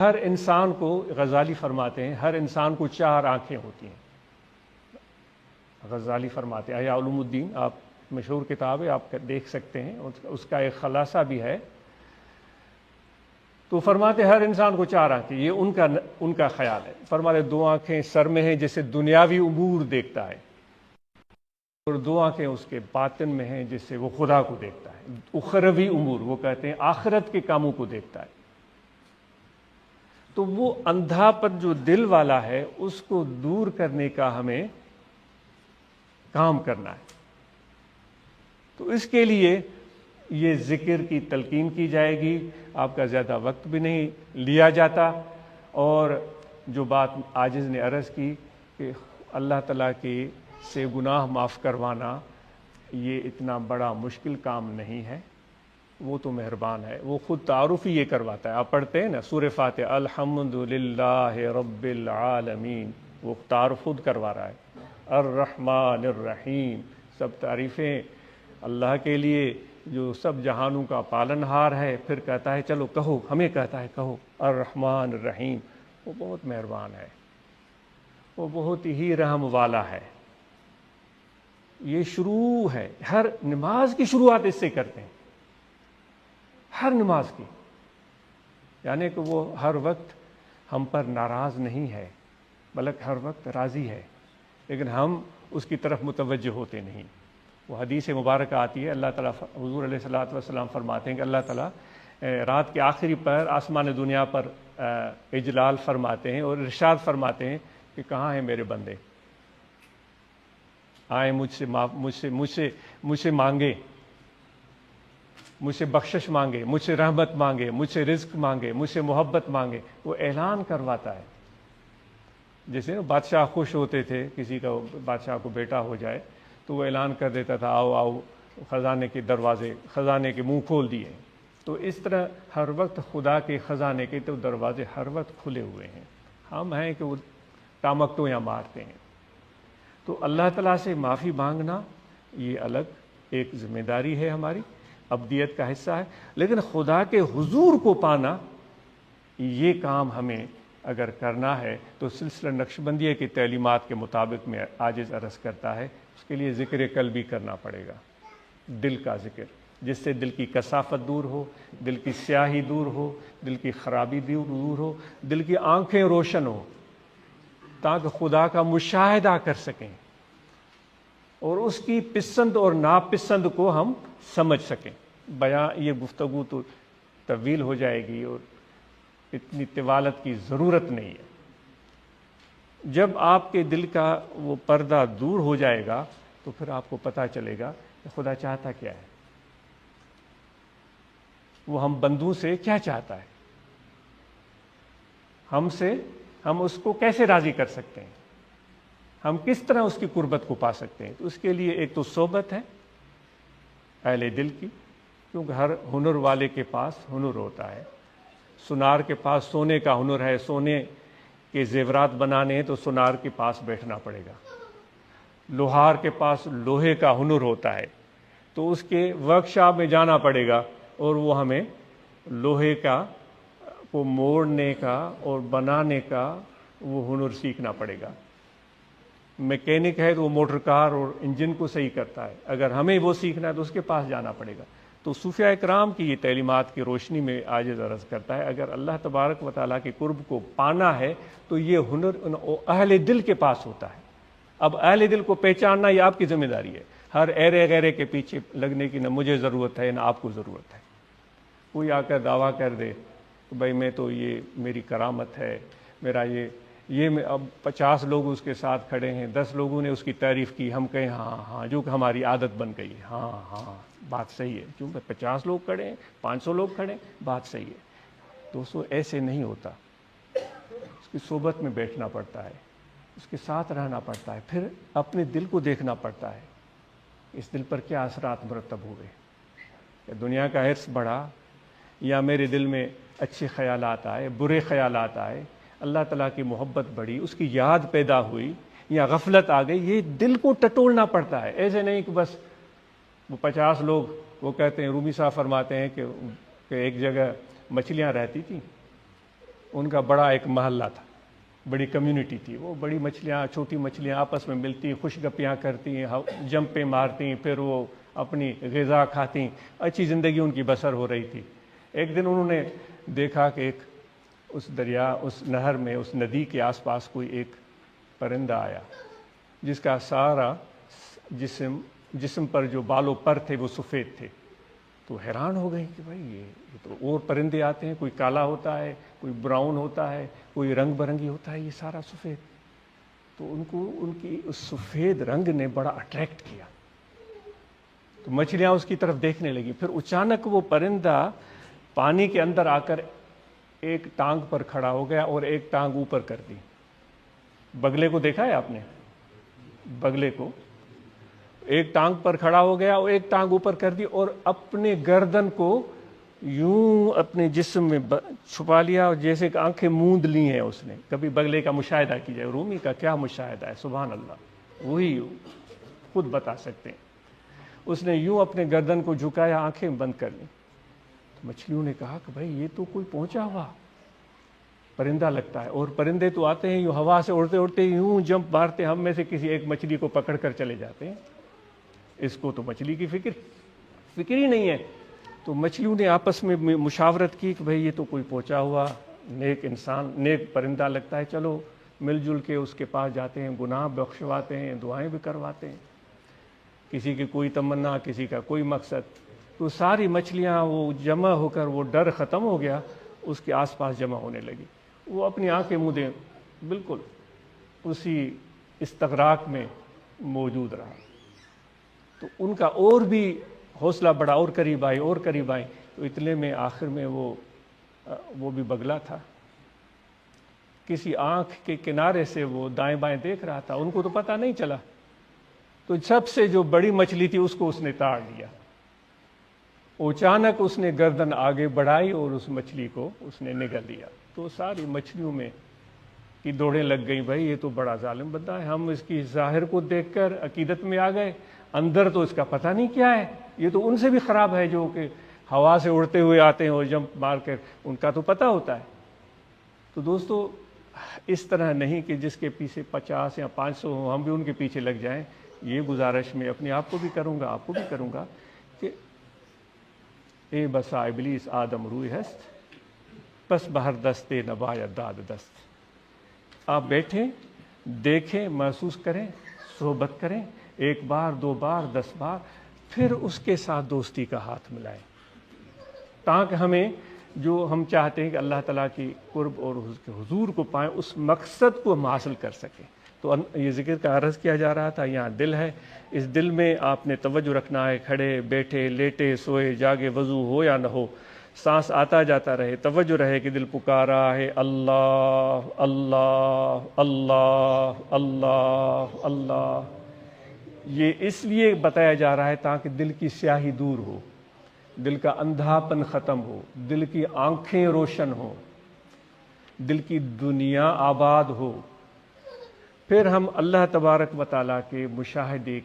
ہر انسان کو، غزالی فرماتے ہیں، ہر انسان کو 4 آنکھیں ہوتی ہیں۔ غزالی فرماتے ہیں، احیاء علوم الدین، آپ مشہور کتاب ہے، آپ دیکھ سکتے ہیں، اس کا ایک خلاصہ بھی ہے۔ تو فرماتے ہر انسان کو 4 آنکھیں، یہ ان کا خیال ہے۔ فرماتے 2 آنکھیں سر میں ہیں جس سے دنیاوی امور دیکھتا ہے، اور 2 آنکھیں اس کے باطن میں ہیں جس سے وہ خدا کو دیکھتا ہے، اخروی امور، وہ کہتے ہیں آخرت کے کاموں کو دیکھتا ہے۔ تو وہ اندھا پن جو دل والا ہے اس کو دور کرنے کا ہمیں کام کرنا ہے۔ تو اس کے لیے یہ ذکر کی تلقین کی جائے گی، آپ کا زیادہ وقت بھی نہیں لیا جاتا۔ اور جو بات عاجز نے عرض کی کہ اللہ تعالیٰ کی سے گناہ معاف کروانا یہ اتنا بڑا مشکل کام نہیں ہے، وہ تو مہربان ہے، وہ خود تعارف ہی یہ کرواتا ہے۔ آپ پڑھتے ہیں نا سورہ فاتحہ، الحمدللہ رب العالمین، وہ تعارف خود کروا رہا ہے۔ الرحمن الرحیم، سب تعریفیں اللہ کے لیے جو سب جہانوں کا پالنہار ہے۔ پھر کہتا ہے چلو کہو، ہمیں کہتا ہے کہو الرحمن الرحیم۔ وہ بہت مہربان ہے، وہ بہت ہی رحم والا ہے۔ یہ شروع ہے، ہر نماز کی شروعات اس سے کرتے ہیں، ہر نماز کی، یعنی کہ وہ ہر وقت ہم پر ناراض نہیں ہے بلکہ ہر وقت راضی ہے، لیکن ہم اس کی طرف متوجہ ہوتے نہیں۔ وہ حدیث مبارکہ آتی ہے، اللہ تعالیٰ، حضور علیہ الصلوۃ والسلام فرماتے ہیں کہ اللہ تعالیٰ رات کے آخری پر آسمان دنیا پر اجلال فرماتے ہیں اور ارشاد فرماتے ہیں کہ کہاں ہیں میرے بندے، آئیں مجھ سے مانگے، مجھ سے بخشش مانگے، مجھ سے رحمت مانگے، مجھ سے رزق مانگے، مجھ سے محبت مانگے۔ وہ اعلان کرواتا ہے، جیسے بادشاہ خوش ہوتے تھے کسی کا بادشاہ کو بیٹا ہو جائے تو وہ اعلان کر دیتا تھا آؤ آؤ، خزانے کے دروازے، خزانے کے منہ کھول دیے۔ تو اس طرح ہر وقت خدا کے خزانے کے تو دروازے ہر وقت کھلے ہوئے ہیں، ہم ہیں کہ وہ ٹامکٹوں یا مارتے ہیں۔ تو اللہ تعالیٰ سے معافی مانگنا یہ الگ ایک ذمہ داری ہے، ہماری ابدیت کا حصہ ہے، لیکن خدا کے حضور کو پانا یہ کام ہمیں اگر کرنا ہے تو سلسلہ نقشبندیہ کی تعلیمات کے مطابق میں عاجز عرض کرتا ہے، اس کے لیے ذکر قلبی کرنا پڑے گا، دل کا ذکر، جس سے دل کی کثافت دور ہو، دل کی سیاہی دور ہو، دل کی خرابی دور ہو، دل کی آنکھیں روشن ہو، تاکہ خدا کا مشاہدہ کر سکیں اور اس کی پسند اور ناپسند کو ہم سمجھ سکیں۔ بیان یہ گفتگو تو طویل ہو جائے گی اور اتنی طوالت کی ضرورت نہیں ہے۔ جب آپ کے دل کا وہ پردہ دور ہو جائے گا تو پھر آپ کو پتہ چلے گا کہ خدا چاہتا کیا ہے، وہ ہم بندوں سے کیا چاہتا ہے، ہم اس کو کیسے راضی کر سکتے ہیں، ہم کس طرح اس کی قربت کو پا سکتے ہیں۔ تو اس کے لیے ایک تو صحبت ہے اہل دل کی، کیونکہ ہر ہنر والے کے پاس ہنر ہوتا ہے۔ سنار کے پاس سونے کا ہنر ہے، سونے کے زیورات بنانے ہیں تو سنار کے پاس بیٹھنا پڑے گا۔ لوہار کے پاس لوہے کا ہنر ہوتا ہے تو اس کے ورکشاپ میں جانا پڑے گا اور وہ ہمیں لوہے کا کو موڑنے کا اور بنانے کا وہ ہنر سیکھنا پڑے گا۔ میکینک ہے تو وہ موٹر کار اور انجن کو صحیح کرتا ہے، اگر ہمیں وہ سیکھنا ہے تو اس کے پاس جانا پڑے گا۔ تو صوفیاء کرام کی یہ تعلیمات کی روشنی میں عاجز عرض کرتا ہے، اگر اللہ تبارک و تعالیٰ کے قرب کو پانا ہے تو یہ ہنر اہل دل کے پاس ہوتا ہے۔ اب اہل دل کو پہچاننا یہ آپ کی ذمہ داری ہے، ہر ایرے غیرے کے پیچھے لگنے کی نہ مجھے ضرورت ہے نہ آپ کو ضرورت ہے۔ کوئی آ کر دعویٰ کر دے کہ بھائی میں تو یہ میری کرامت ہے، میرا یہ میں، اب 50 لوگ اس کے ساتھ کھڑے ہیں، 10 لوگوں نے اس کی تعریف کی، ہم کہیں ہاں ہاں، جو کہ ہماری عادت بن گئی ہے، ہاں ہاں بات صحیح ہے، کیونکہ 50 لوگ کھڑے ہیں، 500 لوگ کھڑے ہیں، بات صحیح ہے۔ دوستو ایسے نہیں ہوتا، اس کی صحبت میں بیٹھنا پڑتا ہے، اس کے ساتھ رہنا پڑتا ہے، پھر اپنے دل کو دیکھنا پڑتا ہے، اس دل پر کیا اثرات مرتب ہوئے، کہ دنیا کا حرص بڑھا یا میرے دل میں اچھے خیالات آئے، برے خیالات آئے، اللہ تعالیٰ کی محبت بڑھی، اس کی یاد پیدا ہوئی یا غفلت آ گئی، یہ دل کو ٹٹولنا پڑتا ہے۔ ایسے نہیں کہ بس وہ 50 لوگ، وہ کہتے ہیں، رومی صاحب فرماتے ہیں کہ ایک جگہ مچھلیاں رہتی تھیں ان کا بڑا ایک محلہ تھا، بڑی کمیونٹی تھی، وہ بڑی مچھلیاں، چھوٹی مچھلیاں آپس میں ملتی، خوش گپیاں کرتی، جمپیں مارتی، پھر وہ اپنی غذا کھاتی، اچھی زندگی ان کی بسر ہو رہی تھی۔ ایک دن انہوں نے دیکھا کہ ایک اس دریا، اس نہر میں، اس ندی کے آس پاس کوئی ایک پرندہ آیا جس کا سارا جسم پر جو بال و پر تھے وہ سفید تھے۔ تو حیران ہو گئی کہ بھائی یہ تو اور پرندے آتے ہیں، کوئی کالا ہوتا ہے، کوئی براؤن ہوتا ہے، کوئی رنگ برنگی ہوتا ہے، یہ سارا سفید۔ تو ان کو ان کی اس سفید رنگ نے بڑا اٹریکٹ کیا، تو مچھلیاں اس کی طرف دیکھنے لگی۔ پھر اچانک وہ پرندہ پانی کے اندر آ کر ایک ٹانگ پر کھڑا ہو گیا اور ایک ٹانگ اوپر کر دی۔ بگلے کو دیکھا ہے آپ نے؟ بگلے کو ایک ٹانگ پر کھڑا ہو گیا اور ایک ٹانگ اوپر کر دی، اور اپنے گردن کو یوں اپنے جسم میں چھپا لیا، اور جیسے کہ آنکھیں موند لی ہیں اس نے۔ کبھی بگلے کا مشاہدہ کیجئے، رومی کا کیا مشاہدہ ہے، سبحان اللہ، وہی خود بتا سکتے ہیں۔ اس نے یوں اپنے گردن کو جھکایا، آنکھیں بند کر لیں۔ مچھلیوں نے کہا کہ بھائی یہ تو کوئی پہنچا ہوا پرندہ لگتا ہے، اور پرندے تو آتے ہیں یوں ہوا سے اڑتے اڑتے یوں جمپ مارتے، ہم میں سے کسی ایک مچھلی کو پکڑ کر چلے جاتے ہیں، اس کو تو مچھلی کی فکر ہی نہیں ہے۔ تو مچھلیوں نے آپس میں مشاورت کی کہ بھائی یہ تو کوئی پہنچا ہوا نیک انسان، نیک پرندہ لگتا ہے، چلو مل جل کے اس کے پاس جاتے ہیں، گناہ بخشواتے ہیں، دعائیں بھی کرواتے ہیں، کسی کی کوئی تمنا، کسی کا کوئی مقصد۔ تو ساری مچھلیاں وہ جمع ہو کر، وہ ڈر ختم ہو گیا، اس کے آس پاس جمع ہونے لگی۔ وہ اپنی آنکھیں مودے بالکل اسی استغراق میں موجود رہا۔ تو ان کا اور بھی حوصلہ بڑا، اور قریب آئی اور قریب آئی، تو اتنے میں آخر میں وہ بھی بگلا تھا، کسی آنکھ کے کنارے سے وہ دائیں بائیں دیکھ رہا تھا، ان کو تو پتہ نہیں چلا۔ تو سب سے جو بڑی مچھلی تھی اس کو اس نے تاڑ لیا، اچانک اس نے گردن آگے بڑھائی اور اس مچھلی کو اس نے نگل لیا۔ تو ساری مچھلیوں میں کی دوڑیں لگ گئیں، بھائی یہ تو بڑا ظالم بندہ ہے، ہم اس کی ظاہر کو دیکھ کر عقیدت میں آ گئے، اندر تو اس کا پتہ نہیں کیا ہے، یہ تو ان سے بھی خراب ہے جو کہ ہوا سے اڑتے ہوئے آتے ہیں اور جمپ مار کر، ان کا تو پتہ ہوتا ہے۔ تو دوستو اس طرح نہیں کہ جس کے پیچھے 50 یا 500 ہوں ہم بھی ان کے پیچھے لگ جائیں۔ یہ گزارش میں اپنے آپ کو بھی کروں گا، آپ کو بھی کروں گا کہ اے بسا ابلیس آدم روی ہست، پس بہر دستے نبایت داد دست۔ آپ بیٹھیں، دیکھیں، محسوس کریں، صحبت کریں، 1 بار 2 بار 10 بار، پھر اس کے ساتھ دوستی کا ہاتھ ملائیں، تاکہ ہمیں جو ہم چاہتے ہیں کہ اللہ تعالیٰ کی قرب اور اس کے حضور کو پائیں، اس مقصد کو ہم حاصل کر سکیں۔ تو یہ ذکر کا عرض کیا جا رہا تھا، یہاں دل ہے، اس دل میں آپ نے توجہ رکھنا ہے، کھڑے بیٹھے لیٹے سوئے جاگے وضو ہو یا نہ ہو، سانس آتا جاتا رہے، توجہ رہے کہ دل پکارا ہے اللہ اللہ اللہ اللہ اللہ۔ یہ اس لیے بتایا جا رہا ہے تاکہ دل کی سیاہی دور ہو، دل کا اندھاپن ختم ہو، دل کی آنکھیں روشن ہو، دل کی دنیا آباد ہو، پھر ہم اللہ تبارک و تعالیٰ کے مشاہدے